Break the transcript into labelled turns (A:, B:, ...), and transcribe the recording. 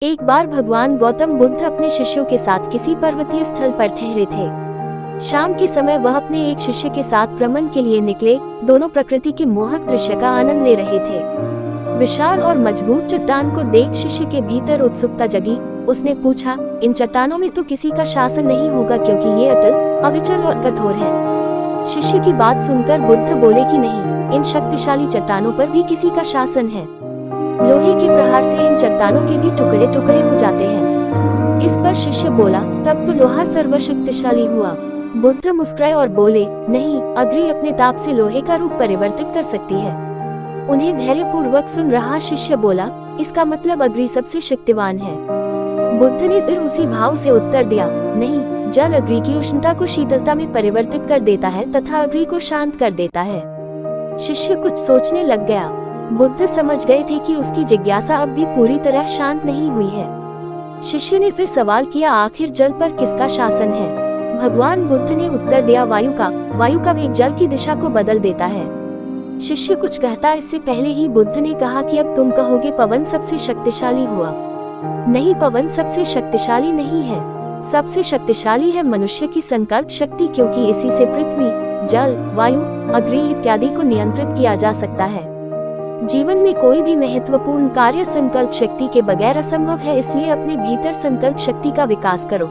A: एक बार भगवान गौतम बुद्ध अपने शिष्यों के साथ किसी पर्वतीय स्थल पर ठहरे थे। शाम के समय वह अपने एक शिष्य के साथ भ्रमण के लिए निकले। दोनों प्रकृति के मोहक दृश्य का आनंद ले रहे थे। विशाल और मजबूत चट्टान को देख शिष्य के भीतर उत्सुकता जगी। उसने पूछा, इन चट्टानों में तो किसी का शासन नहीं होगा क्योंकि ये अटल, अविचल और कठोर है। शिष्य की बात सुनकर बुद्ध बोले कि नहीं, इन शक्तिशाली चट्टानों पर भी किसी का शासन है। लोहे के प्रहार से इन चट्टानों के भी टुकड़े टुकड़े हो जाते हैं। इस पर शिष्य बोला, तब तो लोहा सर्वशक्तिशाली हुआ। बुद्ध मुस्कुराए और बोले, नहीं, अग्नि अपने ताप से लोहे का रूप परिवर्तित कर सकती है। उन्हें धैर्यपूर्वक सुन रहा शिष्य बोला, इसका मतलब अग्नि सबसे शक्तिवान है। बुद्ध ने फिर उसी भाव से उत्तर दिया, नहीं, जल अग्नि की उष्णता को शीतलता में परिवर्तित कर देता है तथा अग्नि को शांत कर देता है। शिष्य कुछ सोचने लग गया। बुद्ध समझ गए थे कि उसकी जिज्ञासा अब भी पूरी तरह शांत नहीं हुई है। शिष्य ने फिर सवाल किया, आखिर जल पर किसका शासन है? भगवान बुद्ध ने उत्तर दिया, वायु का। वायु का वेग जल की दिशा को बदल देता है। शिष्य कुछ कहता इससे पहले ही बुद्ध ने कहा कि अब तुम कहोगे पवन सबसे शक्तिशाली हुआ। नहीं, पवन सबसे शक्तिशाली नहीं है। सबसे शक्तिशाली है मनुष्य की संकल्प शक्ति, क्योंकि इसी से पृथ्वी, जल, वायु, अग्नि इत्यादि को नियंत्रित किया जा सकता है। जीवन में कोई भी महत्वपूर्ण कार्य संकल्प शक्ति के बगैर असंभव है, इसलिए अपने भीतर संकल्प शक्ति का विकास करो।